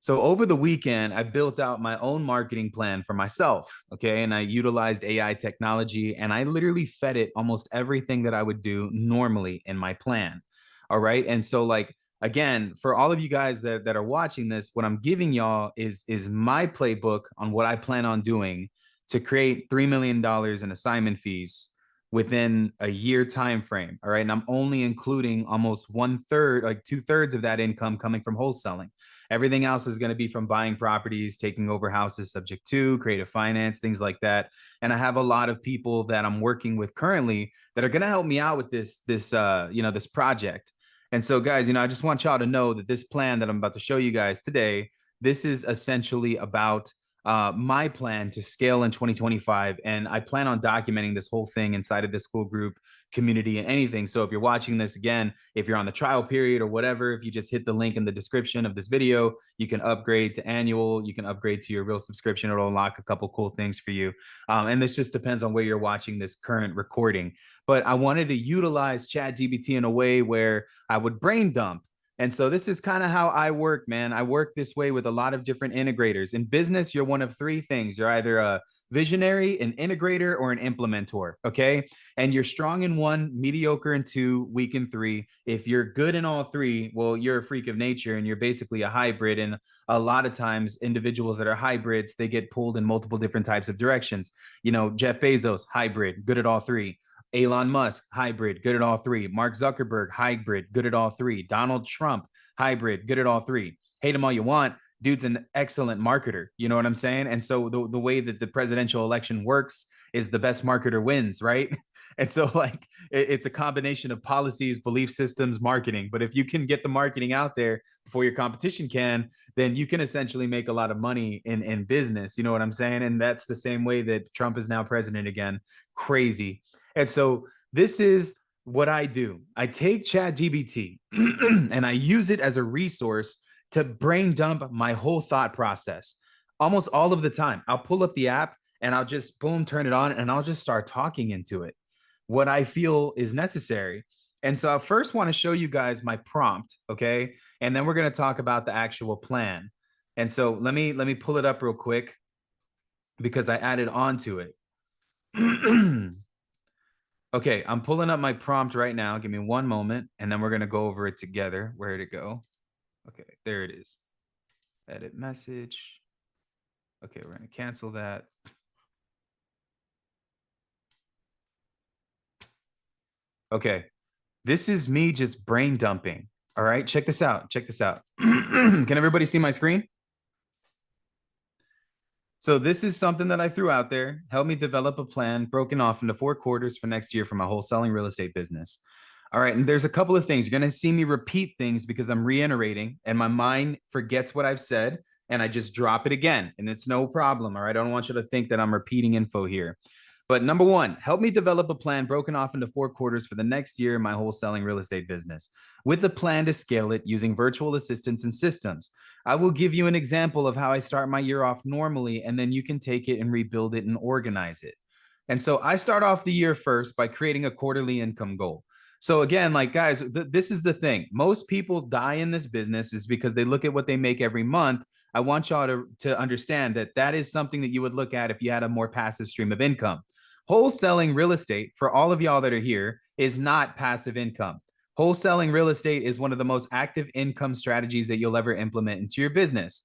So over the weekend, I built out my own marketing plan for myself. Okay. And I utilized AI technology and I literally fed it almost everything that I would do normally in my plan. All right. And so, like, again, for all of you guys that are watching this, what I'm giving y'all is my playbook on what I plan on doing to create $3 million in assignment fees within a year time frame. All right. And I'm only including almost one third, like two-thirds of that income coming from wholesaling. Everything else is going to be from buying properties, taking over houses subject to creative finance, things like that. And I have a lot of people that I'm working with currently that are going to help me out with this project. And so, guys, I just want y'all to know that this plan that I'm about to show you guys today, this is essentially about my plan to scale in 2025. And I plan on documenting this whole thing inside of this school group community and anything. So if you're watching this again, if you're on the trial period or whatever, if you just hit the link in the description of this video, you can upgrade to annual, you can upgrade to your real subscription. It'll unlock a couple cool things for you. And this just depends on where you're watching this current recording. But I wanted to utilize ChatGPT in a way where I would brain dump. And so this is kind of how I work, man. I work this way with a lot of different integrators. In business, you're one of three things. You're either a visionary, an integrator, or an implementor. Okay. And you're strong in one, mediocre in two, weak in three. If you're good in all three, well, you're a freak of nature and you're basically a hybrid. And a lot of times, individuals that are hybrids, they get pulled in multiple different types of directions. Jeff Bezos, hybrid, good at all three. Elon Musk, hybrid, good at all three. Mark Zuckerberg, hybrid, good at all three. Donald Trump, hybrid, good at all three. Hate him all you want. Dude's an excellent marketer. You know what I'm saying? And so the way that the presidential election works is the best marketer wins, right? And so, like, it's a combination of policies, belief systems, marketing. But if you can get the marketing out there before your competition can, then you can essentially make a lot of money in business. You know what I'm saying? And that's the same way that Trump is now president again. Crazy. And so this is what I do. I take ChatGPT and I use it as a resource to brain dump my whole thought process. Almost all of the time, I'll pull up the app and I'll just boom, turn it on, and I'll just start talking into it what I feel is necessary. And so I first want to show you guys my prompt, okay? And then we're going to talk about the actual plan. And so let me pull it up real quick because I added on to it. Okay, I'm pulling up my prompt right now. Give me one moment, and then we're going to go over it together. Where'd it go? Okay, there it is. Edit message. Okay, we're going to cancel that. Okay, this is me just brain dumping. All right, check this out. Check this out. Can everybody see my screen? So this is something that I threw out there. Help me develop a plan broken off into 4 quarters for next year for my wholesaling real estate business. All right, and there's a couple of things. You're going to see me repeat things because I'm reiterating and my mind forgets what I've said and I just drop it again. And it's no problem. All right, I don't want you to think that I'm repeating info here. But number one, help me develop a plan broken off into 4 quarters for the next year in my wholesaling real estate business with a plan to scale it using virtual assistants and systems. I will give you an example of how I start my year off normally, and then you can take it and rebuild it and organize it. And so I start off the year first by creating a quarterly income goal. So again, like, guys, this is the thing. Most people die in this business is because they look at what they make every month. I want y'all to understand that that is something that you would look at if you had a more passive stream of income. Wholesaling real estate, for all of y'all that are here, is not passive income. Wholesaling real estate is one of the most active income strategies that you'll ever implement into your business.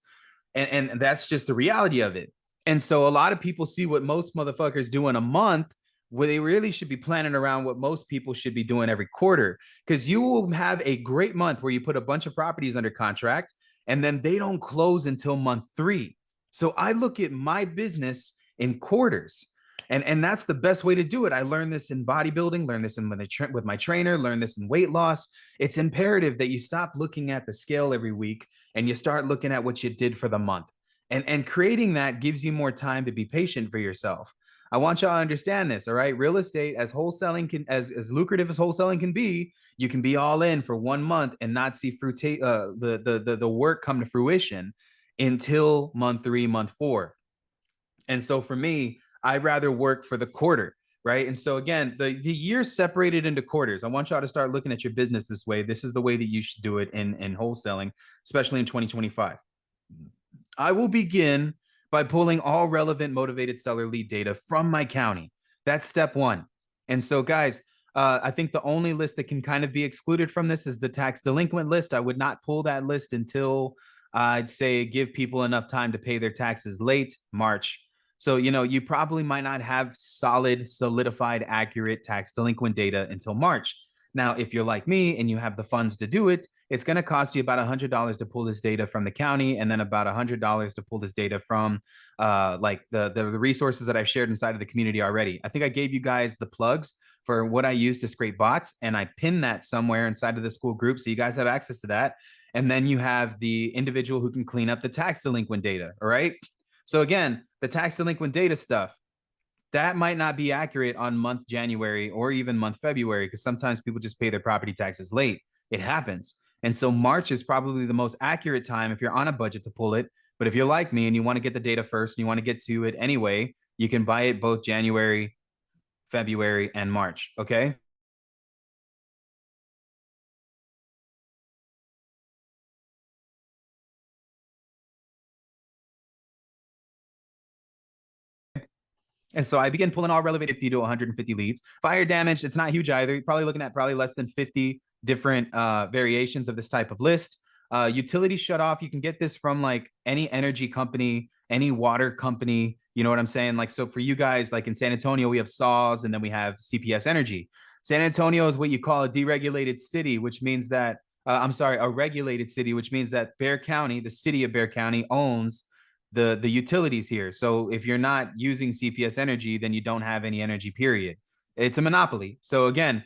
And that's just the reality of it. And so a lot of people see what most motherfuckers do in a month, where they really should be planning around what most people should be doing every quarter. Because you will have a great month where you put a bunch of properties under contract and then they don't close until month 3. So I look at my business in quarters. And that's the best way to do it. I learned this in bodybuilding, learned this with my trainer, learned this in weight loss. It's imperative that you stop looking at the scale every week and you start looking at what you did for the month. And creating that gives you more time to be patient for yourself. I want y'all to understand this, all right? Real estate, as wholesaling can, as lucrative as wholesaling can be, you can be all in for 1 month and not see the work come to fruition until month 3, month 4. And so for me, I'd rather work for the quarter, right? And so again, the year's separated into quarters. I want y'all to start looking at your business this way. This is the way that you should do it in wholesaling, especially in 2025. I will begin by pulling all relevant motivated seller lead data from my county. That's step one. And so, guys, I think the only list that can kind of be excluded from this is the tax delinquent list. I would not pull that list until I'd say give people enough time to pay their taxes late March. So, you probably might not have solid, solidified, accurate tax delinquent data until March. Now, if you're like me and you have the funds to do it, it's going to cost you about $100 to pull this data from the county, and then about $100 to pull this data from like the resources that I've shared inside of the community already. I think I gave you guys the plugs for what I use to scrape bots, and I pinned that somewhere inside of the school group, so you guys have access to that. And then you have the individual who can clean up the tax delinquent data. All right. So again, the tax delinquent data stuff, that might not be accurate on month January or even month February, because sometimes people just pay their property taxes late. It happens. And so March is probably the most accurate time if you're on a budget to pull it. But if you're like me and you want to get the data first and you want to get to it anyway, you can buy it both January, February, and March. Okay. And so I began pulling all relevant 50 to 150 leads. Fire damage, it's not huge either. You're probably looking at probably less than 50 different variations of this type of list. Utility shut off, you can get this from like any energy company, any water company. You know what I'm saying? Like, so for you guys, like in San Antonio, we have SAWS and then we have CPS Energy. San Antonio is what you call a deregulated city, which means that, I'm sorry, a regulated city, which means that Bexar County, the city of Bexar County, owns the utilities here. So if you're not using CPS Energy, then you don't have any energy, period. It's a monopoly. So again,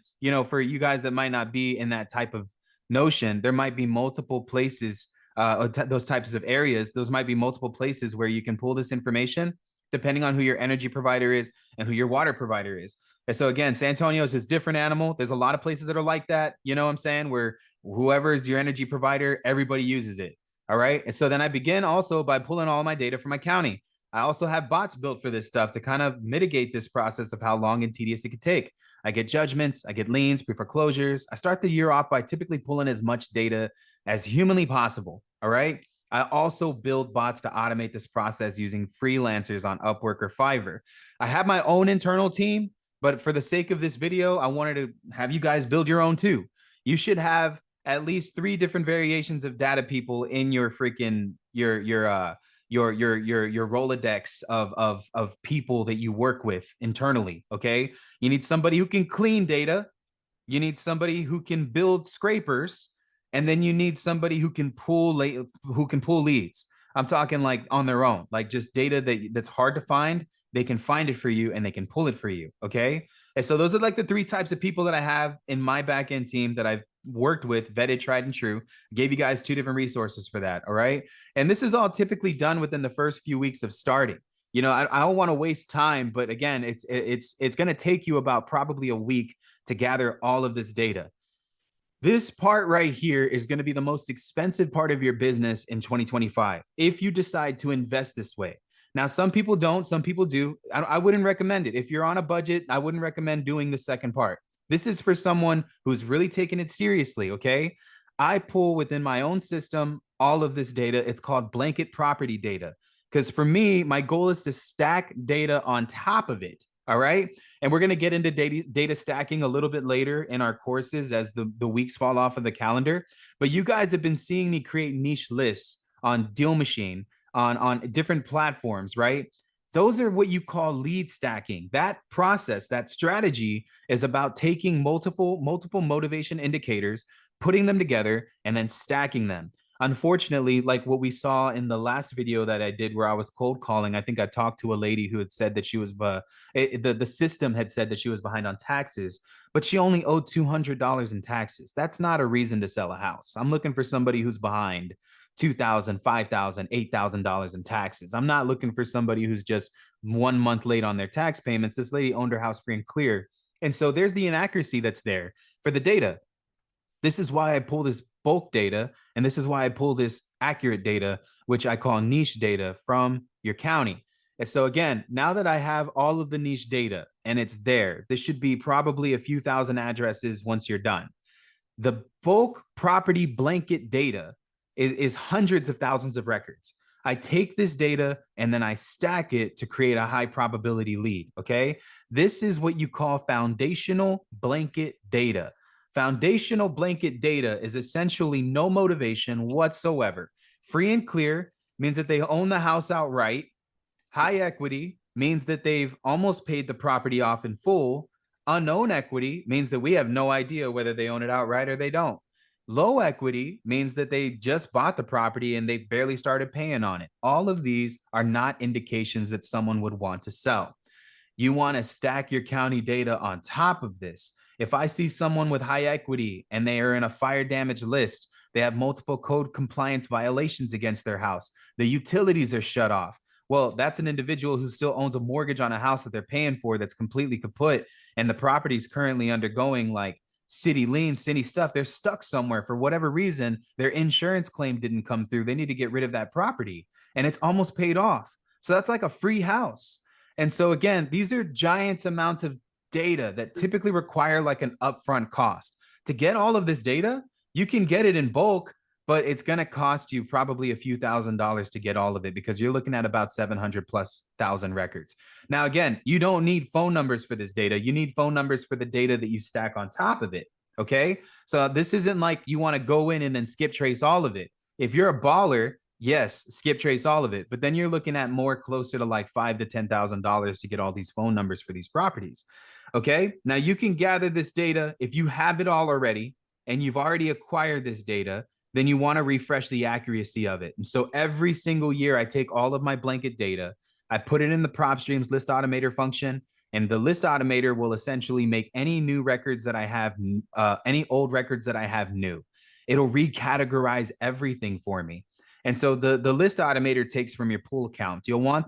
for you guys that might not be in that type of notion, there might be multiple places, those types of areas. Those might be multiple places where you can pull this information depending on who your energy provider is and who your water provider is. And so again, San Antonio is just different animal. There's a lot of places that are like that. You know what I'm saying? Where whoever is your energy provider, everybody uses it. All right. And so then I begin also by pulling all my data from my county. I also have bots built for this stuff to kind of mitigate this process of how long and tedious it could take. I get judgments, I get liens, pre-foreclosures. I start the year off by typically pulling as much data as humanly possible. All right. I also build bots to automate this process using freelancers on Upwork or Fiverr. I have my own internal team, but for the sake of this video, I wanted to have you guys build your own too. You should have at least 3 different variations of data people in your freaking your Rolodex of people that you work with internally. Okay. You need somebody who can clean data. You need somebody who can build scrapers, and then you need somebody who can pull leads. I'm talking like on their own, like just data that's hard to find. They can find it for you and they can pull it for you. Okay. And so those are like the 3 types of people that I have in my back end team that I've worked with, vetted, tried and true. Gave you guys 2 different resources for that. All right. And this is all typically done within the first few weeks of starting. I don't want to waste time, but again, it's going to take you about probably a week to gather all of this data. This part right here is going to be the most expensive part of your business in 2025 if you decide to invest this way. Now, some people don't, some people do. I wouldn't recommend it. If you're on a budget, I wouldn't recommend doing the second part. This is for someone who's really taking it seriously, okay? I pull within my own system all of this data. It's called blanket property data. Because for me, my goal is to stack data on top of it. All right. And we're going to get into data stacking a little bit later in our courses as the weeks fall off of the calendar. But you guys have been seeing me create niche lists on Deal Machine, on different platforms, right? Those are what you call lead stacking. That process, that strategy is about taking multiple motivation indicators, putting them together, and then stacking them. Unfortunately, like what we saw in the last video that I did where I was cold calling, I think I talked to a lady who had said that she was the system had said that she was behind on taxes, but she only owed $200 in taxes. That's not a reason to sell a house. I'm looking for somebody who's behind $2,000, $5,000, $8,000 in taxes. I'm not looking for somebody who's just 1 month late on their tax payments. This lady owned her house free and clear. And so there's the inaccuracy that's there for the data. This is why I pull this bulk data, and this is why I pull this accurate data, which I call niche data from your county. And so again, now that I have all of the niche data and it's there, this should be probably a few thousand addresses once you're done. The bulk property blanket data is hundreds of thousands of records. I take this data and then I stack it to create a high probability lead. Okay. This is what you call foundational blanket data. Foundational blanket data is essentially no motivation whatsoever. Free and clear means that they own the house outright. High equity means that they've almost paid the property off in full. Unknown equity means that we have no idea whether they own it outright or they don't. Low equity means that they just bought the property and they barely started paying on it. All of these are not indications that someone would want to sell. You want to stack your county data on top of this. If I see someone with high equity and they are in a fire damage list, they have multiple code compliance violations against their house, the utilities are shut off. Well, that's an individual who still owns a mortgage on a house that they're paying for that's completely kaput, and the property is currently undergoing like city lien, city stuff. They're stuck somewhere for whatever reason. Their insurance claim didn't come through. They need to get rid of that property, and it's almost paid off. So that's like a free house. And so again, these are giant amounts of data that typically require like an upfront cost. To get all of this data, you can get it in bulk, but it's going to cost you probably a few $1,000s to get all of it because you're looking at about 700 plus thousand records. Now, again, you don't need phone numbers for this data. You need phone numbers for the data that you stack on top of it. Okay. So this isn't like you want to go in and then skip trace all of it. If you're a baller, yes, skip trace all of it, but then you're looking at more closer to like $5,000 to $10,000 to get all these phone numbers for these properties. Okay. Now you can gather this data if you have it all already and you've already acquired this data, then you want to refresh the accuracy of it. And so every single year, I take all of my blanket data, I put it in the PropStreams list automator function, and the list automator will essentially make any new records that I have, any old records that I have new. It'll recategorize everything for me. And so the list automator takes from your pool account. You'll want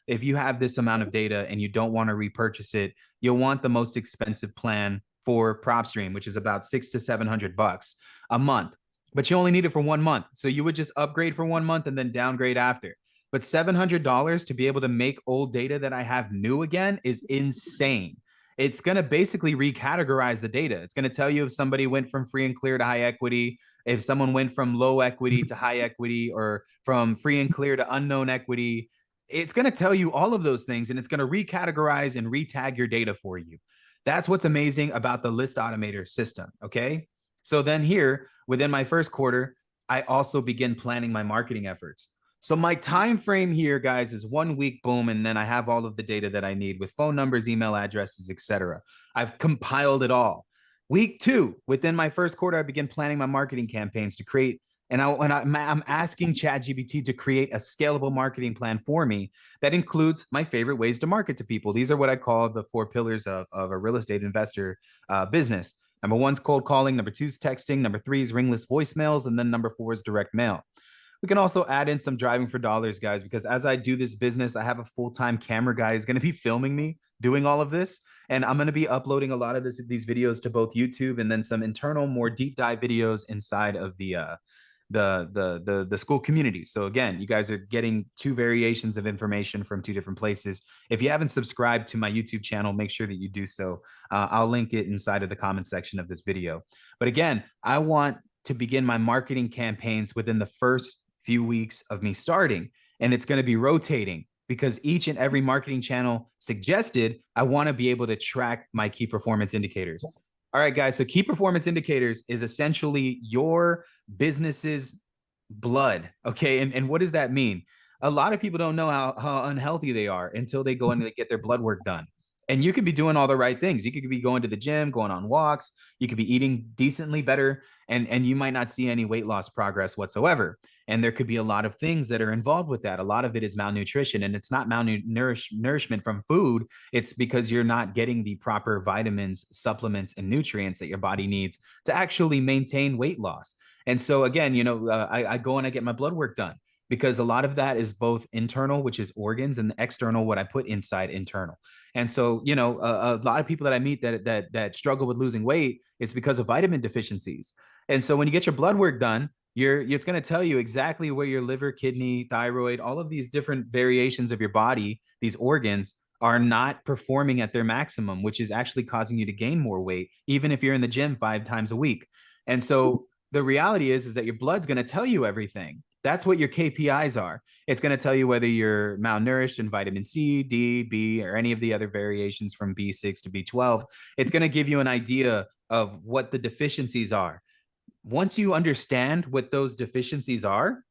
if you have this amount of data and you don't want to repurchase it, you'll want the most expensive plan for PropStream, which is about $600 to $700 a month. But you only need it for 1 month. So you would just upgrade for 1 month and then downgrade after. But $700 to be able to make old data that I have new again is insane. It's going to basically recategorize the data. It's going to tell you if somebody went from free and clear to high equity, if someone went from low equity to high equity, or from free and clear to unknown equity. It's going to tell you all of those things, and it's going to recategorize and retag your data for you. That's what's amazing about the list automator system. Okay. So then here within my first quarter, I also begin planning my marketing efforts. So my time frame here, guys, is 1 week, boom, and then I have all of the data that I need with phone numbers, email addresses, etc. I've compiled it all. Week 2, within my first quarter, I begin planning my marketing campaigns to create, I'm asking ChatGPT to create a scalable marketing plan for me that includes my favorite ways to market to people. These are what I call the 4 pillars of a real estate investor business. Number 1's cold calling. Number 2's texting. Number 3 is ringless voicemails. And then number 4 is direct mail. We can also add in some driving for dollars, guys, because as I do this business, I have a full-time camera guy who's going to be filming me doing all of this. And I'm going to be uploading a lot of these videos to both YouTube and then some internal, more deep dive videos inside of the school community. So again, you guys are getting 2 variations of information from 2 different places. If you haven't subscribed to my YouTube channel, make sure that you do so. I'll link it inside of the comment section of this video. But again, I want to begin my marketing campaigns within the first few weeks of me starting, and it's going to be rotating because each and every marketing channel suggested, I want to be able to track my key performance indicators. All right, guys. So key performance indicators is essentially your business's blood. Okay. And what does that mean? A lot of people don't know how unhealthy they are until they go in and get their blood work done. And you could be doing all the right things. You could be going to the gym, going on walks. You could be eating decently better, and you might not see any weight loss progress whatsoever. And there could be a lot of things that are involved with that. A lot of it is malnutrition, and it's not malnourishment from food. It's because you're not getting the proper vitamins, supplements, and nutrients that your body needs to actually maintain weight loss. And so again, I go and I get my blood work done, because a lot of that is both internal, which is organs, and external, what I put inside internal. And so, a lot of people that I meet that struggle with losing weight, it's because of vitamin deficiencies. And so when you get your blood work done, it's going to tell you exactly where your liver, kidney, thyroid, all of these different variations of your body, these organs are not performing at their maximum, which is actually causing you to gain more weight, even if you're in the gym 5 times a week. And so the reality is that your blood's going to tell you everything. That's what your KPIs are. It's going to tell you whether you're malnourished in vitamin C, D, B, or any of the other variations from B6 to B12. It's going to give you an idea of what the deficiencies are. Once you understand what those deficiencies are,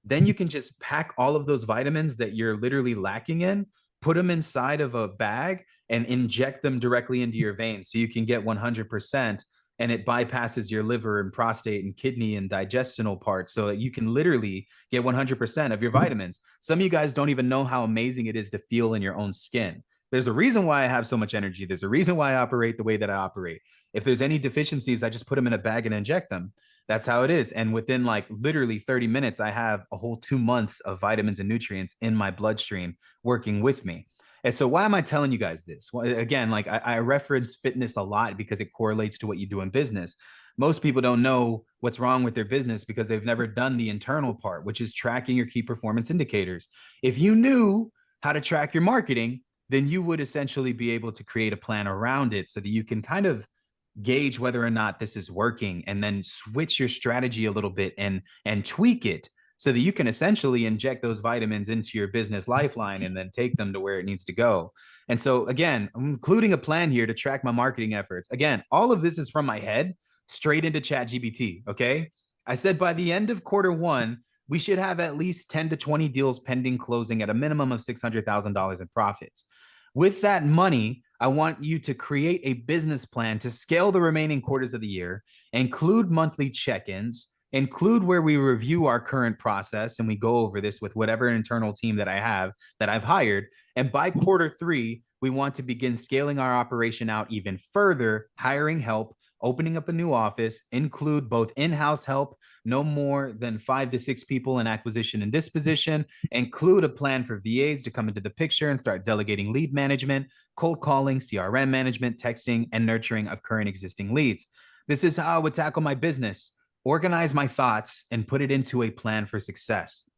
then you can just pack all of those vitamins that you're literally lacking in, put them inside of a bag and inject them directly into your veins so you can get 100%, and it bypasses your liver and prostate and kidney and digestional parts so that you can literally get 100% of your vitamins. Some of you guys don't even know how amazing it is to feel in your own skin. There's a reason why I have so much energy. There's a reason why I operate the way that I operate. If there's any deficiencies, I just put them in a bag and inject them. That's how it is. And within like literally 30 minutes, I have a whole 2 months of vitamins and nutrients in my bloodstream working with me. And so why am I telling you guys this? Well, again, like I reference fitness a lot because it correlates to what you do in business. Most people don't know what's wrong with their business because they've never done the internal part, which is tracking your key performance indicators. If you knew how to track your marketing, then you would essentially be able to create a plan around it so that you can kind of gauge whether or not this is working and then switch your strategy a little bit and tweak it so that you can essentially inject those vitamins into your business lifeline and then take them to where it needs to go. And so again, I'm including a plan here to track my marketing efforts. Again, all of this is from my head straight into ChatGPT. Okay, I said by the end of Q1 we should have at least 10 to 20 deals pending closing at a minimum of $600,000 in profits. With that money, I want you to create a business plan to scale the remaining quarters of the year, include monthly check-ins, include where we review our current process and we go over this with whatever internal team that I have that I've hired. And by Q3, we want to begin scaling our operation out even further, hiring help, opening up a new office, include both in-house help, no more than 5 to 6 people in acquisition and disposition, include a plan for VAs to come into the picture and start delegating lead management, cold calling, CRM management, texting, and nurturing of current existing leads. This is how I would tackle my business, organize my thoughts, and put it into a plan for success.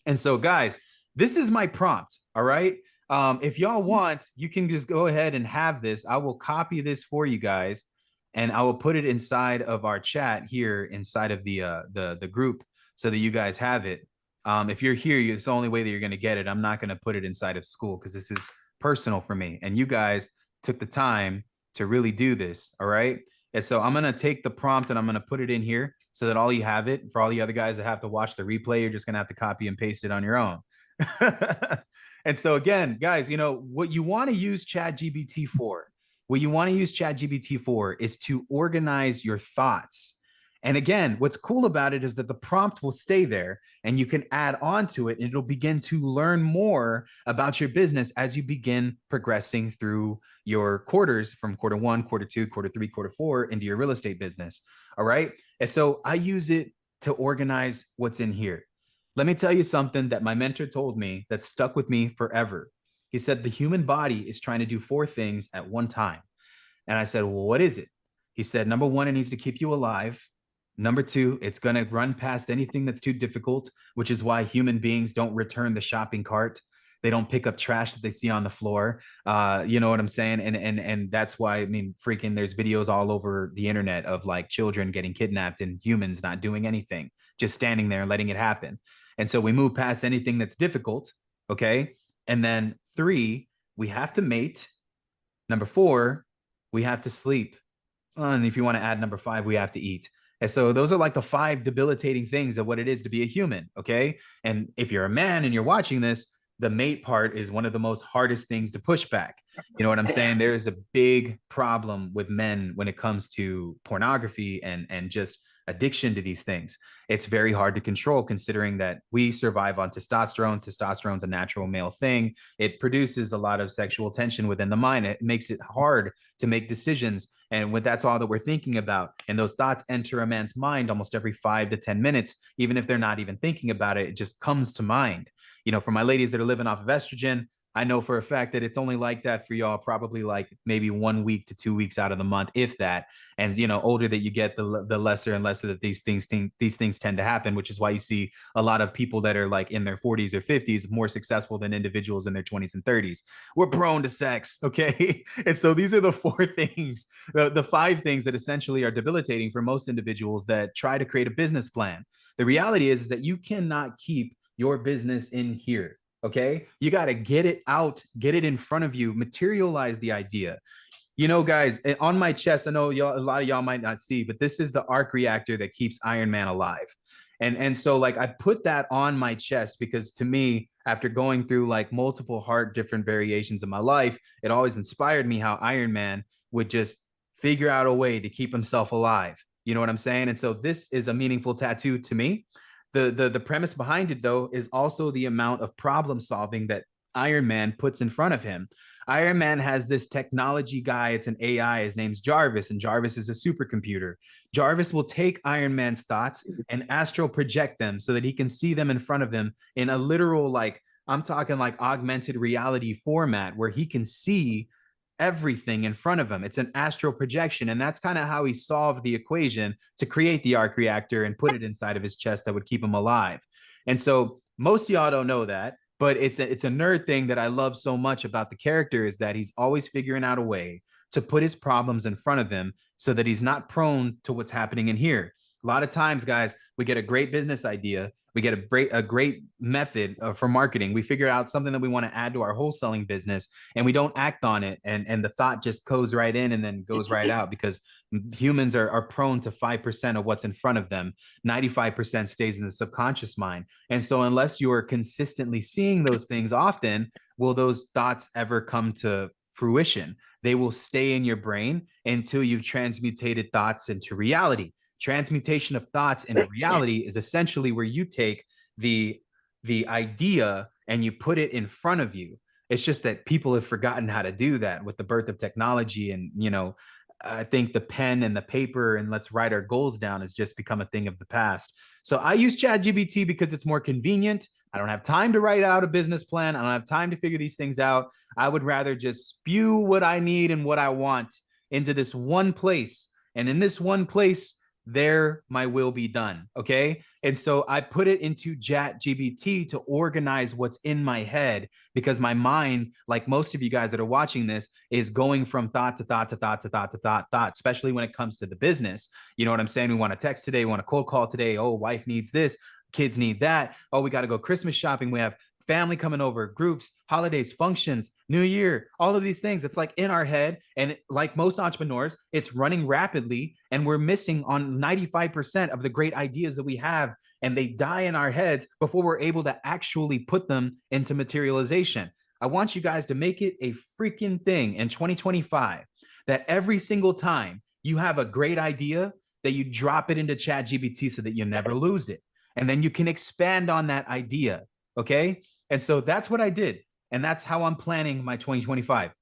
And so, guys, this is my prompt. All right. If y'all want, you can just go ahead and have this. I will copy this for you guys, and I will put it inside of our chat here inside of the group so that you guys have it. If you're here, it's the only way that you're going to get it. I'm not going to put it inside of school because this is personal for me. And you guys took the time to really do this. All right. And so I'm going to take the prompt and I'm going to put it in here so that all you have it. For all the other guys that have to watch the replay, you're just going to have to copy and paste it on your own. And so again, guys, what you want to use ChatGPT for, what you want to use ChatGPT for is to organize your thoughts. And again, what's cool about it is that the prompt will stay there and you can add on to it and it'll begin to learn more about your business as you begin progressing through your quarters from Q1, Q2, Q3, Q4 into your real estate business. All right. And so I use it to organize what's in here. Let me tell you something that my mentor told me that stuck with me forever. He said, the human body is trying to do 4 things at one time. And I said, well, what is it? He said, number 1, it needs to keep you alive. Number 2, it's going to run past anything that's too difficult, which is why human beings don't return the shopping cart. They don't pick up trash that they see on the floor. You know what I'm saying? And that's why, I mean, freaking there's videos all over the internet of like children getting kidnapped and humans not doing anything, just standing there and letting it happen. And so we move past anything that's difficult. Okay. And then 3, we have to mate. Number 4, we have to sleep. And if you want to add number 5, we have to eat. And so those are like the 5 debilitating things of what it is to be a human. Okay. And if you're a man and you're watching this, the mate part is one of the most hardest things to push back. You know what I'm saying? There is a big problem with men when it comes to pornography and just addiction to these things. It's very hard to control considering that we survive on testosterone. Testosterone is a natural male thing. It produces a lot of sexual tension within the mind. It makes it hard to make decisions. And when that's all that we're thinking about, and those thoughts enter a man's mind almost every 5 to 10 minutes, even if they're not even thinking about it, it just comes to mind. For my ladies that are living off of estrogen, I know for a fact that it's only like that for y'all, probably like maybe 1 week to 2 weeks out of the month, if that. And older that you get, the lesser and lesser that these things tend to happen, which is why you see a lot of people that are like in their 40s or 50s more successful than individuals in their 20s and 30s. We're prone to sex, okay? And so these are the four things, the five things that essentially are debilitating for most individuals that try to create a business plan. The reality is that you cannot keep your business in here. Okay. You got to get it out, get it in front of you, materialize the idea. Guys, on my chest, I know y'all, a lot of y'all might not see, but this is the arc reactor that keeps Iron Man alive. And so like I put that on my chest because to me, after going through like multiple hard different variations of my life, it always inspired me how Iron Man would just figure out a way to keep himself alive. You know what I'm saying? And so this is a meaningful tattoo to me. The premise behind it though is also the amount of problem solving that Iron Man puts in front of him. Iron Man has this technology guy. It's an AI. His name's Jarvis, and Jarvis is a supercomputer. Jarvis will take Iron Man's thoughts and astral project them so that he can see them in front of him in a literal, like, I'm talking like augmented reality format where he can see everything in front of him. It's an astral projection. And that's kind of how he solved the equation to create the arc reactor and put it inside of his chest that would keep him alive. And so most of y'all don't know that, but it's a nerd thing that I love so much about the character is that he's always figuring out a way to put his problems in front of him so that he's not prone to what's happening in here. A lot of times, guys, we get a great business idea. We get a great method for marketing. We figure out something that we want to add to our wholesaling business and we don't act on it. And the thought just goes right in and then goes right out because humans are prone to 5% of what's in front of them. 95% stays in the subconscious mind. And so unless you're consistently seeing those things often, will those thoughts ever come to fruition? They will stay in your brain until you've transmutated thoughts into reality. Transmutation of thoughts into reality is essentially where you take the idea and you put it in front of you. It's just that people have forgotten how to do that with the birth of technology. And, I think the pen and the paper and let's write our goals down has just become a thing of the past. So I use ChatGPT because it's more convenient. I don't have time to write out a business plan. I don't have time to figure these things out. I would rather just spew what I need and what I want into this one place. And in this one place, there my will be done. Okay. And so I put it into ChatGPT to organize what's in my head because my mind, like most of you guys that are watching this, is going from thought to thought to thought to thought to thought, especially when it comes to the business. You know what I'm saying? We want to text today, we want to cold call today. Oh, wife needs this, kids need that. Oh, we got to go Christmas shopping. We have family coming over, groups, holidays, functions, New Year, all of these things. It's like in our head. And like most entrepreneurs, it's running rapidly and we're missing on 95% of the great ideas that we have. And they die in our heads before we're able to actually put them into materialization. I want you guys to make it a freaking thing in 2025 that every single time you have a great idea, that you drop it into ChatGPT so that you never lose it. And then you can expand on that idea. Okay. And so that's what I did. And that's how I'm planning my 2025.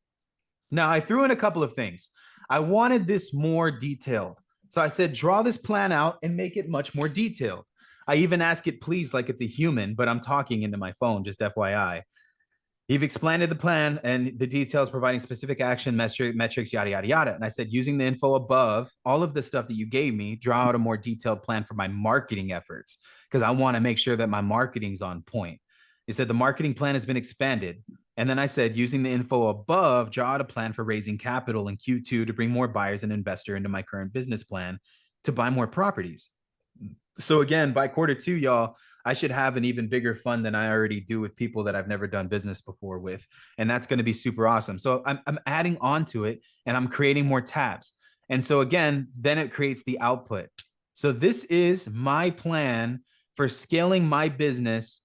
Now, I threw in a couple of things. I wanted this more detailed. So I said, draw this plan out and make it much more detailed. I even ask it, please, like it's a human, but I'm talking into my phone, just FYI. You've explained the plan and the details, providing specific action metrics, yada, yada, yada. And I said, using the info above, all of the stuff that you gave me, draw out a more detailed plan for my marketing efforts because I want to make sure that my marketing's on point. He said the marketing plan has been expanded. And then I said, using the info above, draw out a plan for raising capital in Q2 to bring more buyers and investor into my current business plan to buy more properties. So again, by Q2, y'all, I should have an even bigger fund than I already do with people that I've never done business before with. And that's going to be super awesome. So I'm adding on to it and I'm creating more tabs. And so again, then it creates the output. So this is my plan for scaling my business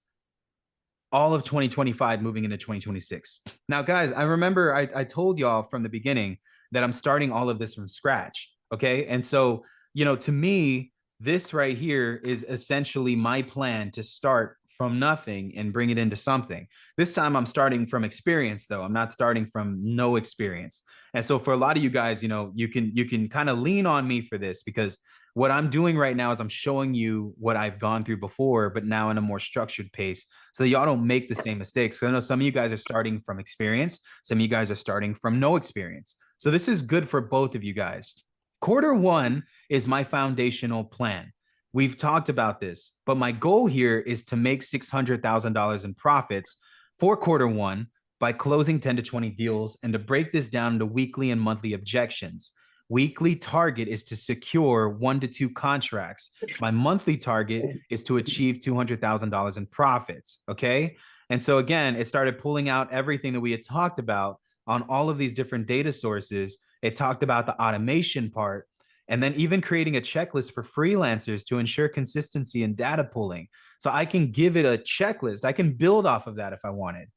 all of 2025 moving into 2026. Now, guys, I remember I told y'all from the beginning that I'm starting all of this from scratch. Okay. And so, to me, this right here is essentially my plan to start from nothing and bring it into something. This time I'm starting from experience though. I'm not starting from no experience. And so for a lot of you guys, you can kind of lean on me for this because What I'm doing right now is I'm showing you what I've gone through before, but now in a more structured pace so that y'all don't make the same mistakes. So I know some of you guys are starting from experience, some of you guys are starting from no experience. So this is good for both of you guys. Quarter one is my foundational plan. We've talked about this, but my goal here is to make $600,000 in profits for quarter one by closing 10 to 20 deals and to break this down into weekly and monthly objections. Weekly target is to secure 1 to 2 contracts. My monthly target is to achieve $200,000 in profits. Okay. And so, again, it started pulling out everything that we had talked about on all of these different data sources. It talked about the automation part and then even creating a checklist for freelancers to ensure consistency in data pulling. So I can give it a checklist. I can build off of that if I wanted.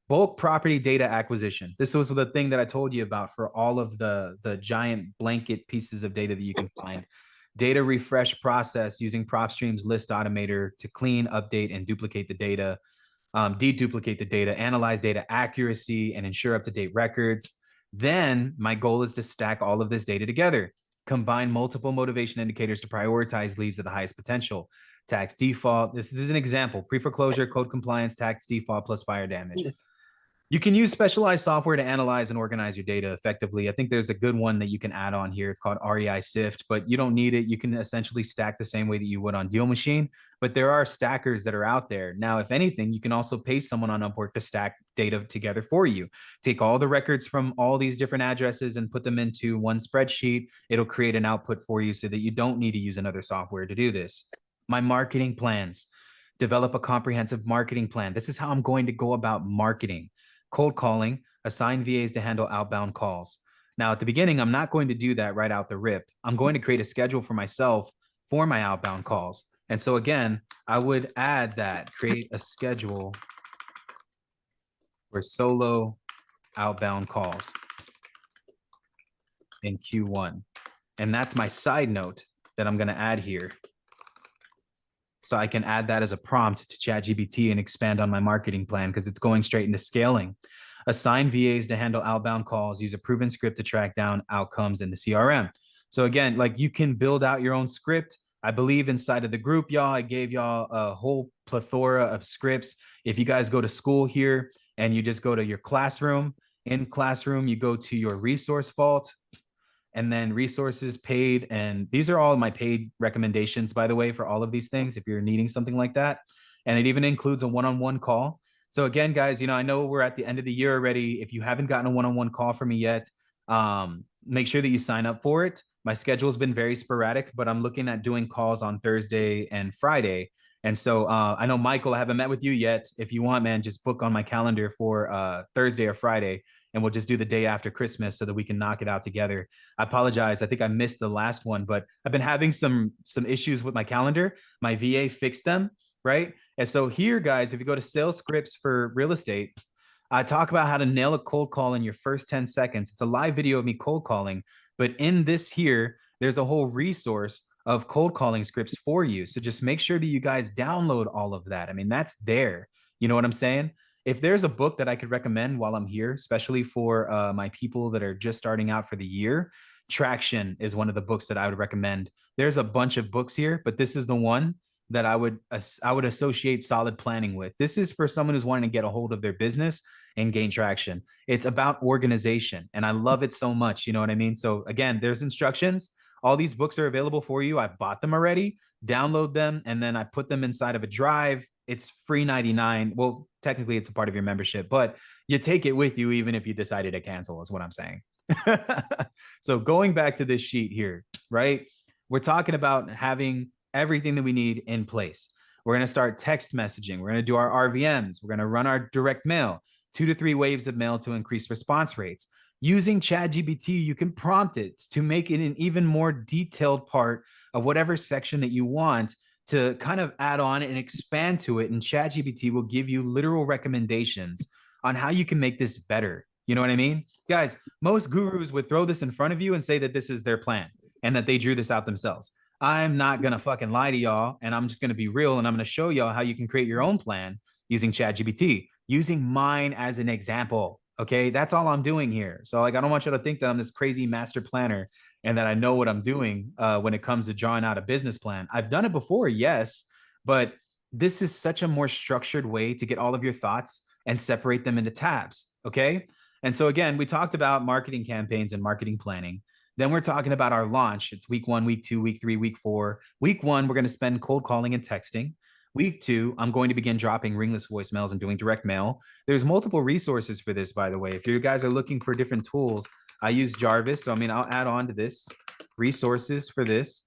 Bulk property data acquisition. This was the thing that I told you about for all of the giant blanket pieces of data that you can find. Data refresh process using PropStream's list automator to clean, update, and duplicate the data, deduplicate the data, analyze data accuracy, and ensure up-to-date records. Then my goal is to stack all of this data together, combine multiple motivation indicators to prioritize leads at the highest potential. Tax default. This is an example. Pre-foreclosure, code compliance, tax default plus fire damage. You can use specialized software to analyze and organize your data effectively. I think there's a good one that you can add on here. It's called REI Sift, but you don't need it. You can essentially stack the same way that you would on Deal Machine, but there are stackers that are out there. Now, if anything, you can also pay someone on Upwork to stack data together for you. Take all the records from all these different addresses and put them into one spreadsheet. It'll create an output for you so that you don't need to use another software to do this. My marketing plans. Develop a comprehensive marketing plan. This is how I'm going to go about marketing. Cold calling, assign VAs to handle outbound calls. Now, at the beginning, I'm not going to do that right out the rip. I'm going to create a schedule for myself for my outbound calls. And so, again, I would add that, create a schedule for solo outbound calls in Q1. And that's my side note that I'm going to add here. So I can add that as a prompt to ChatGPT and expand on my marketing plan because it's going straight into scaling. Assign VAs to handle outbound calls, use a proven script to track down outcomes in the CRM. So again, like you can build out your own script. I believe inside of the group, y'all, I gave y'all a whole plethora of scripts. If you guys go to school here and you just go to your classroom, in classroom, you go to your resource vault, and then resources paid. And these are all my paid recommendations, by the way, for all of these things, if you're needing something like that. And it even includes a one-on-one call. So again, guys, I know we're at the end of the year already. If you haven't gotten a one-on-one call from me yet, make sure that you sign up for it. My schedule has been very sporadic, but I'm looking at doing calls on Thursday and Friday. And so I know, Michael, I haven't met with you yet. If you want, man, just book on my calendar for Thursday or Friday, and we'll just do the day after Christmas so that we can knock it out together. I apologize. I think I missed the last one, but I've been having some issues with my calendar. My VA fixed them, right? And so here, guys, if you go to sales scripts for real estate, I talk about how to nail a cold call in your first 10 seconds. It's a live video of me cold calling, but in this here, there's a whole resource of cold calling scripts for you. So just make sure that you guys download all of that. I mean, that's there. You know what I'm saying? If there's a book that I could recommend while I'm here, especially for my people that are just starting out for the year, Traction is one of the books that I would recommend. There's a bunch of books here, but this is the one that I would associate solid planning with. This is for someone who's wanting to get a hold of their business and gain traction. It's about organization, and I love it so much. You know what I mean? So again, there's instructions. All these books are available for you. I bought them already. Download them, and then I put them inside of a drive. It's free 99. Well, technically it's a part of your membership, but you take it with you even if you decided to cancel, is what I'm saying. So going back to this sheet here, right? We're talking about having everything that we need in place. We're going to start text messaging. We're going to do our RVMs. We're going to run our direct mail, 2 to 3 waves of mail to increase response rates. Using ChatGPT, you can prompt it to make it an even more detailed part of whatever section that you want to kind of add on and expand to it. And ChatGPT will give you literal recommendations on how you can make this better. You know what I mean? Guys, most gurus would throw this in front of you and say that this is their plan and that they drew this out themselves. I'm not going to fucking lie to y'all, and I'm just going to be real, and I'm going to show y'all how you can create your own plan using ChatGPT, using mine as an example. Okay, that's all I'm doing here. So like, I don't want you to think that I'm this crazy master planner and that I know what I'm doing when it comes to drawing out a business plan. I've done it before, yes, but this is such a more structured way to get all of your thoughts and separate them into tabs. Okay. And so, again, we talked about marketing campaigns and marketing planning. Then we're talking about our launch. It's week 1, week 2, week 3, week 4. Week 1, we're going to spend cold calling and texting. Week 2, I'm going to begin dropping ringless voicemails and doing direct mail. There's multiple resources for this, by the way. If you guys are looking for different tools, I use Jarvis. So, I mean, I'll add on to this resources for this.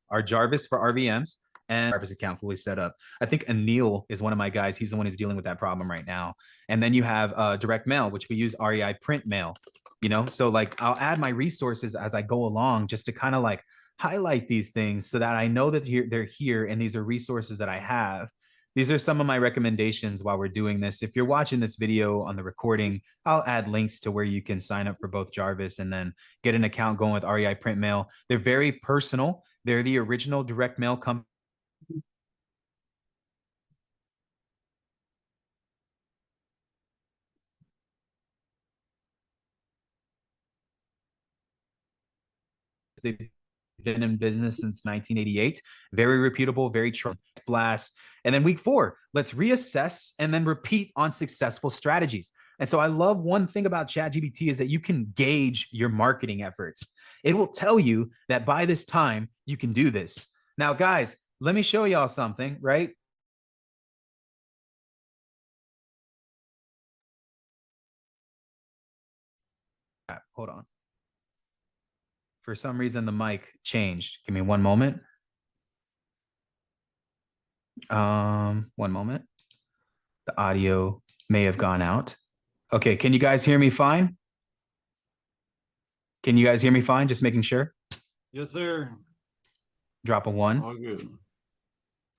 Our Jarvis for RVMs and Jarvis account fully set up. I think Anil is one of my guys. He's the one who's dealing with that problem right now. And then you have direct mail, which we use REI print mail, you know? So like I'll add my resources as I go along just to kind of like highlight these things so that I know that they're here and these are resources that I have. These are some of my recommendations while we're doing this. If you're watching this video on the recording, I'll add links to where you can sign up for both Jarvis and then get an account going with REI print mail. They're very personal. They're the original direct mail company. They've been in business since 1988. Very reputable, very blast. And then week 4, let's reassess and then repeat on successful strategies. And so I love one thing about ChatGPT is that you can gauge your marketing efforts. It will tell you that by this time you can do this. Now, guys, let me show y'all something, right? Hold on. For some reason, the mic changed. Give me one moment. One moment. The audio may have gone out. Okay, can you guys hear me fine? Can you guys hear me fine? Just making sure. Yes, sir. Drop a 1. All good.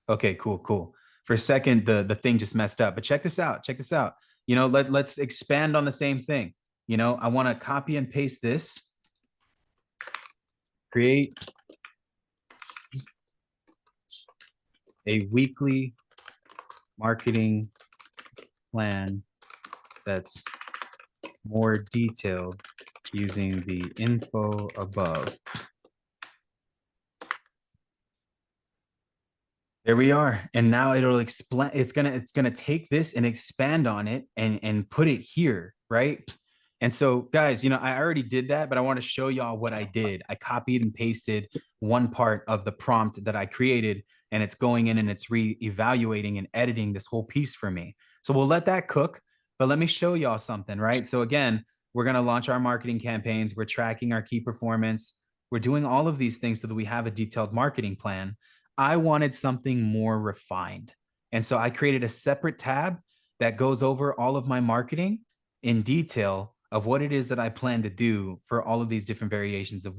Okay, cool. For a second, the thing just messed up. But check this out. Check this out. You know, let's expand on the same thing. You know, I want to copy and paste this. Create a weekly marketing plan that's more detailed using the info above. There we are. And now it'll explain, it's gonna take this and expand on it and put it here, right? And so, guys, you know, I already did that, but I want to show y'all what I did. I copied and pasted one part of the prompt that I created, and it's going in and it's re-evaluating and editing this whole piece for me. So we'll let that cook, but let me show y'all something, right? So again, we're going to launch our marketing campaigns. We're tracking our key performance. We're doing all of these things so that we have a detailed marketing plan. I wanted something more refined. And so I created a separate tab that goes over all of my marketing in detail of what it is that I plan to do for all of these different variations of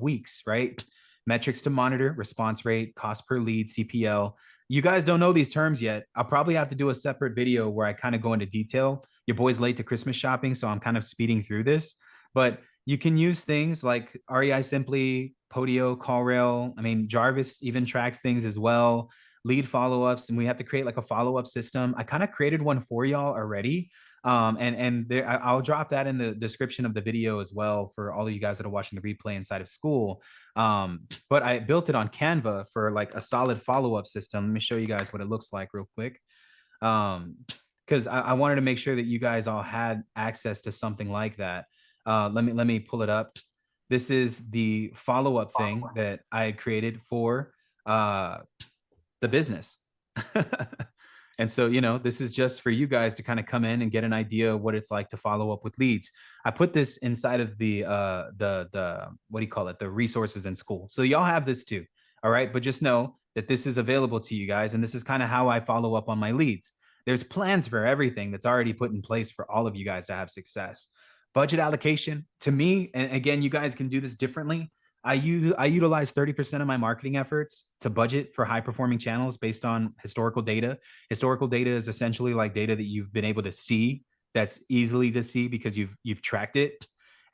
weeks, right? Metrics to monitor, response rate, cost per lead, CPL. You guys don't know these terms yet. I'll probably have to do a separate video where I kind of go into detail. Your boy's late to Christmas shopping, so I'm kind of speeding through this. But you can use things like REI Simply, Podio, CallRail. I mean, Jarvis even tracks things as well. Lead follow-ups, and we have to create like a follow-up system. I kind of created one for y'all already. And there, I'll drop that in the description of the video as well for all of you guys that are watching the replay inside of school. But I built it on Canva for like a solid follow-up system. Let me show you guys what it looks like real quick. Because I wanted to make sure that you guys all had access to something like that. Let me pull it up. This is the follow-up thing that I had created for the business. And so, you know, this is just for you guys to kind of come in and get an idea of what it's like to follow up with leads. I put this inside of the what do you call it? The resources in school. So y'all have this too. All right. But just know that this is available to you guys. And this is kind of how I follow up on my leads. There's plans for everything that's already put in place for all of you guys to have success. Budget allocation to me, and again, you guys can do this differently. I utilize 30% of my marketing efforts to budget for high performing channels based on historical data. Historical data is essentially like data that you've been able to see, that's easily to see because you've tracked it.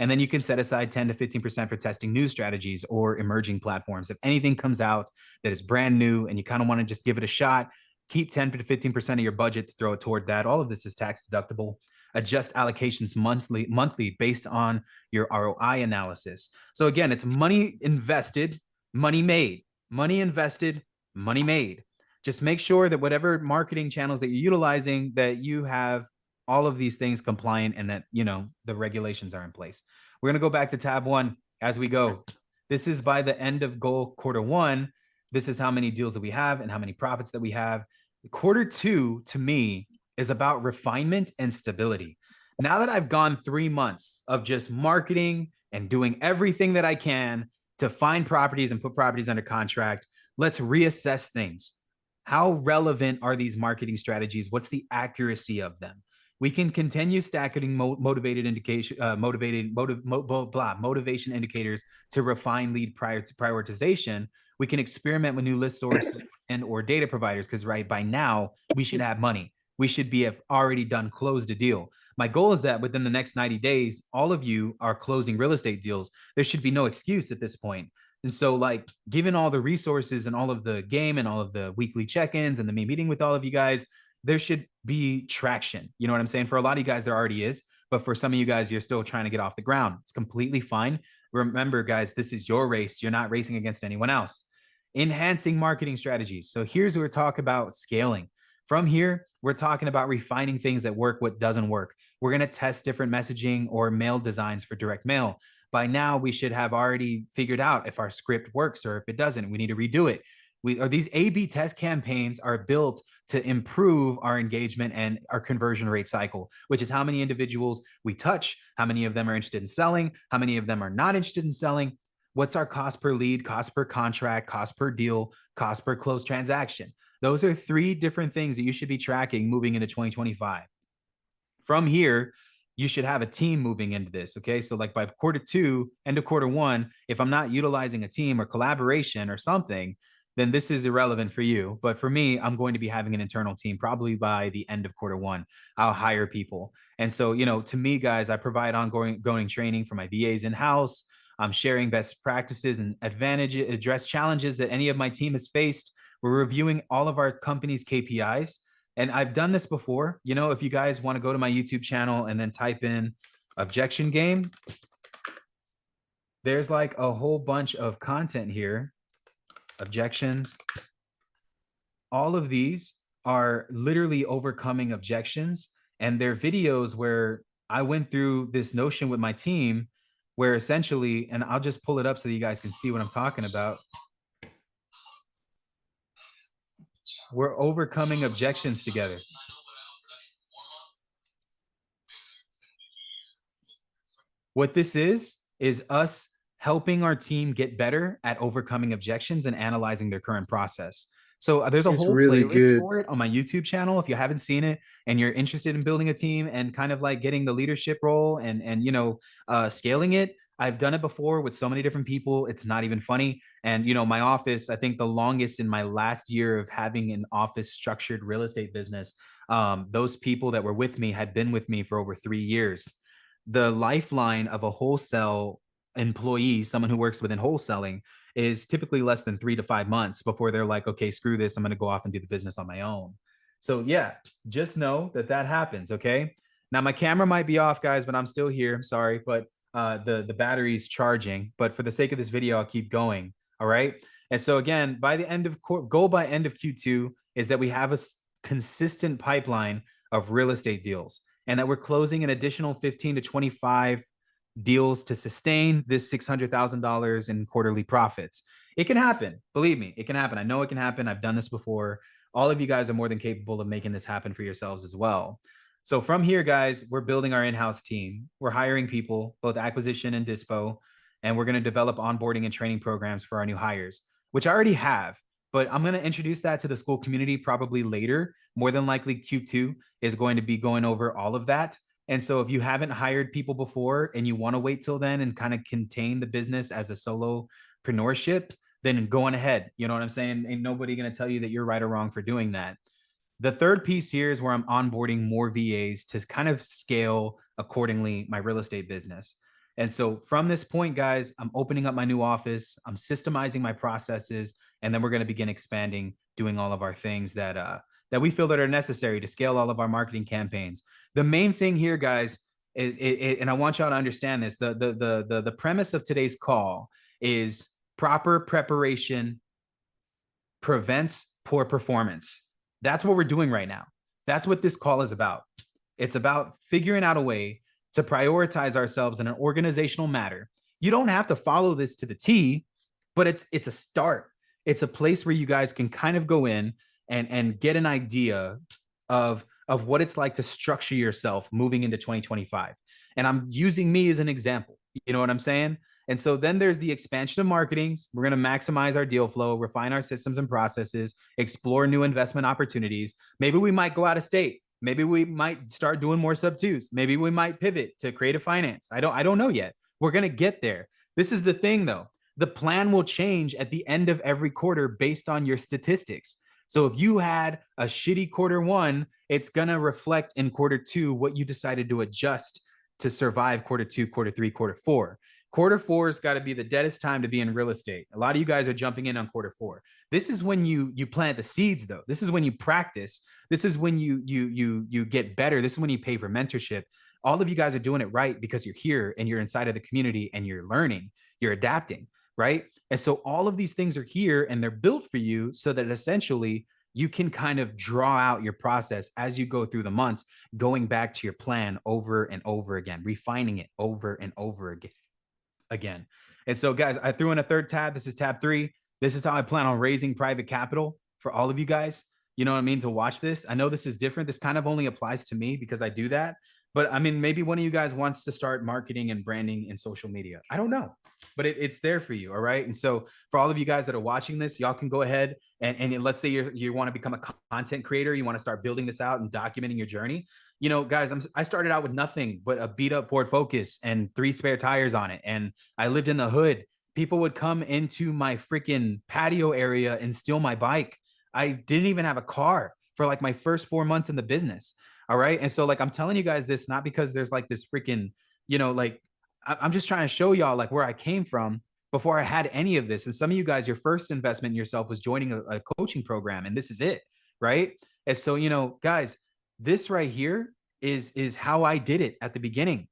And then you can set aside 10 to 15% for testing new strategies or emerging platforms. If anything comes out that is brand new and you kind of want to just give it a shot, keep 10 to 15% of your budget to throw it toward that. All of this is tax deductible. Adjust allocations monthly based on your ROI analysis. So again, it's money invested, money made, money invested, money made. Just make sure that whatever marketing channels that you're utilizing, that you have all of these things compliant and that, you know, the regulations are in place. We're going to go back to tab 1 as we go. This is by the end of goal quarter 1. This is how many deals that we have and how many profits that we have. Quarter 2 to me is about refinement and stability. Now that I've gone 3 months of just marketing and doing everything that I can to find properties and put properties under contract, let's reassess things. How relevant are these marketing strategies? What's the accuracy of them? We can continue stacking motivation indicators to refine lead prioritization. We can experiment with new list sources and or data providers, because right by now we should have money. We should be have already done closed a deal. My goal is that within the next 90 days, all of you are closing real estate deals. There should be no excuse at this point. And so, like, given all the resources and all of the game and all of the weekly check-ins and the me meeting with all of you guys, there should be traction. You know what I'm saying? For a lot of you guys, there already is. But for some of you guys, you're still trying to get off the ground. It's completely fine. Remember, guys, this is your race. You're not racing against anyone else. Enhancing marketing strategies. So here's where we talk about scaling. From here, we're talking about refining things that work, what doesn't work. We're going to test different messaging or mail designs for direct mail. By now, we should have already figured out if our script works or if it doesn't. We need to redo it. These A/B test campaigns are built to improve our engagement and our conversion rate cycle, which is how many individuals we touch, how many of them are interested in selling, how many of them are not interested in selling, what's our cost per lead, cost per contract, cost per deal, cost per closed transaction. Those are 3 different things that you should be tracking moving into 2025. From here, you should have a team moving into this. Okay. So like by quarter 2, end of quarter 1, if I'm not utilizing a team or collaboration or something, then this is irrelevant for you. But for me, I'm going to be having an internal team probably by the end of quarter 1. I'll hire people. And so, you know, to me, guys, I provide ongoing training for my VAs in-house. I'm sharing best practices and address challenges that any of my team has faced. We're reviewing all of our company's KPIs. And I've done this before. You know, if you guys want to go to my YouTube channel and then type in objection game, there's like a whole bunch of content here. Objections. All of these are literally overcoming objections. And they're videos where I went through this notion with my team where essentially, and I'll just pull it up so that you guys can see what I'm talking about. We're overcoming objections together. What this is us helping our team get better at overcoming objections and analyzing their current process. So there's a whole really playlist for it on my YouTube channel. If you haven't seen it and you're interested in building a team and kind of like getting the leadership role and you know, scaling it, I've done it before with so many different people. It's not even funny. And, you know, my office, I think the longest in my last year of having an office structured real estate business, those people that were with me had been with me for over 3 years. The lifeline of a wholesale employee, someone who works within wholesaling, is typically less than 3 to 5 months before they're like, okay, screw this. I'm going to go off and do the business on my own. So yeah, just know that that happens. Okay. Now my camera might be off, guys, but I'm still here. I'm sorry, but the battery's charging. But for the sake of this video, I'll keep going. All right. And so again, by the end of goal by end of Q2 is that we have a consistent pipeline of real estate deals, and that we're closing an additional 15 to 25 deals to sustain this $600,000 in quarterly profits. It can happen. Believe me, it can happen. I know it can happen. I've done this before. All of you guys are more than capable of making this happen for yourselves as well. So from here, guys, we're building our in-house team. We're hiring people, both acquisition and dispo, and we're going to develop onboarding and training programs for our new hires, which I already have. But I'm going to introduce that to the school community probably later. More than likely, Q2 is going to be going over all of that. And so if you haven't hired people before and you want to wait till then and kind of contain the business as a solopreneurship, then go on ahead. You know what I'm saying? Ain't nobody going to tell you that you're right or wrong for doing that. The third piece here is where I'm onboarding more VAs to kind of scale accordingly my real estate business. And so from this point, guys, I'm opening up my new office, I'm systemizing my processes, and then we're going to begin expanding, doing all of our things that we feel that are necessary to scale all of our marketing campaigns. The main thing here, guys, and I want y'all to understand this. The premise of today's call is proper preparation prevents poor performance. That's what we're doing right now. That's what this call is about. It's about figuring out a way to prioritize ourselves in an organizational matter. You don't have to follow this to the T, but it's a start. It's a place where you guys can kind of go in and get an idea of what it's like to structure yourself moving into 2025. And I'm using me as an example. You know what I'm saying? And so then there's the expansion of marketings. We're going to maximize our deal flow, refine our systems and processes, explore new investment opportunities. Maybe we might go out of state. Maybe we might start doing more sub twos. Maybe we might pivot to creative finance. I don't know yet. We're going to get there. This is the thing though. The plan will change at the end of every quarter based on your statistics. So if you had a shitty quarter one, it's going to reflect in quarter two what you decided to adjust to survive quarter two, quarter three, quarter four. Quarter four has got to be the deadest time to be in real estate. A lot of you guys are jumping in on quarter four. This is when you plant the seeds, though. This is when you practice. This is when you get better. This is when you pay for mentorship. All of you guys are doing it right because you're here and you're inside of the community and you're learning, you're adapting, right? And so all of these things are here and they're built for you so that essentially you can kind of draw out your process as you go through the months, going back to your plan over and over again, refining it over and over again. And so, guys, I threw in a third tab. This is tab 3. This is how I plan on raising private capital for all of you guys. You know what I mean? To watch this. I know this is different. This kind of only applies to me because I do that. But I mean, maybe one of you guys wants to start marketing and branding in social media. I don't know, but it's there for you. All right. And so for all of you guys that are watching this, y'all can go ahead and let's say you want to become a content creator. You want to start building this out and documenting your journey. You know, guys, I started out with nothing but a beat up Ford Focus and 3 spare tires on it. And I lived in the hood. People would come into my freaking patio area and steal my bike. I didn't even have a car for like my first 4 months in the business. All right. And so like, I'm telling you guys this, not because there's like this freaking, you know, like I'm just trying to show y'all like where I came from before I had any of this. And some of you guys, your first investment in yourself was joining a coaching program, and this is it. Right. And so, you know, guys, this right here is how I did it at the beginning.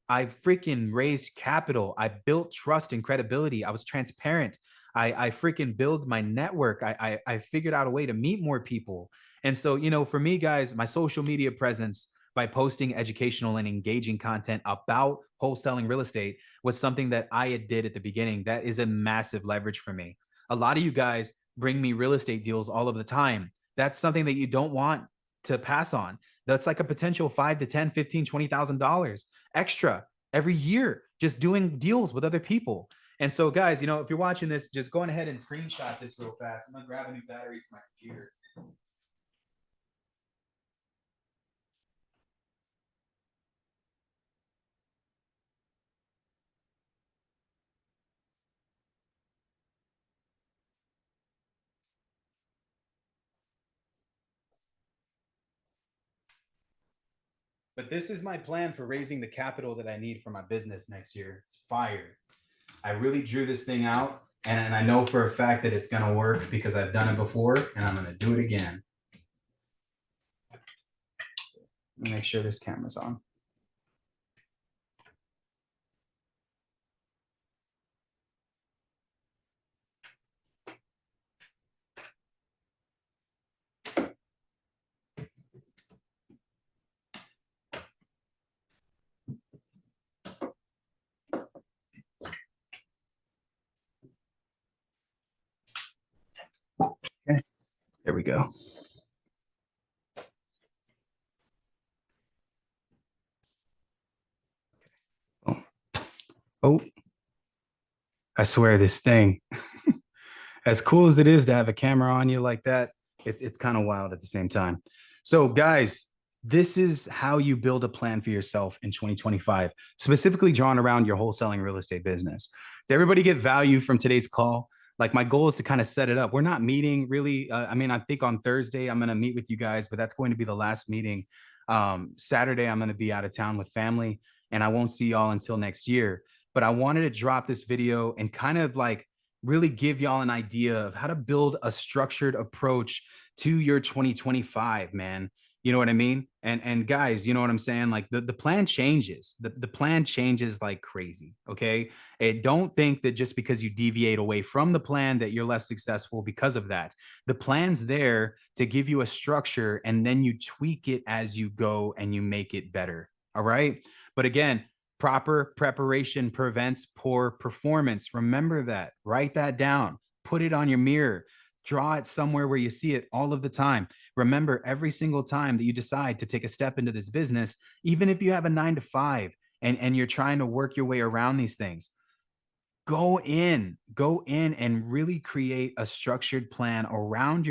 I freaking raised capital. I built trust and credibility. I was transparent. I freaking build my network. I figured out a way to meet more people. And so, you know, for me, guys, my social media presence by posting educational and engaging content about wholesaling real estate was something that I did at the beginning. That is a massive leverage for me. A lot of you guys bring me real estate deals all of the time. That's something that you don't want to pass on. That's like a potential $5 to $10, $15, $20,000 extra every year, just doing deals with other people. And so, guys, you know, if you're watching this, just go ahead and screenshot this real fast. I'm gonna grab a new battery for my computer. But this is my plan for raising the capital that I need for my business next year. It's fire. I really drew this thing out, and I know for a fact that it's going to work because I've done it before, and I'm going to do it again. Let me make sure this camera's on. Okay, there we go. Oh, I swear this thing, as cool as it is to have a camera on you like that, it's kind of wild at the same time. So guys, this is how you build a plan for yourself in 2025, specifically drawn around your wholesaling real estate business. Did everybody get value from today's call? Like my goal is to kind of set it up. We're not meeting really. I mean, I think on Thursday, I'm going to meet with you guys, but that's going to be the last meeting. Saturday, I'm going to be out of town with family and I won't see y'all until next year. But I wanted to drop this video and kind of like really give y'all an idea of how to build a structured approach to your 2025, man. You know what I mean? And guys, you know what I'm saying? Like the plan changes. The plan changes like crazy. Okay. And don't think that just because you deviate away from the plan that you're less successful because of that. The plan's there to give you a structure and then you tweak it as you go and you make it better. All right. But again, proper preparation prevents poor performance. Remember that. Write that down. Put it on your mirror. Draw it somewhere where you see it all of the time. Remember, every single time that you decide to take a step into this business, even if you have a 9 to 5 and you're trying to work your way around these things, go in and really create a structured plan around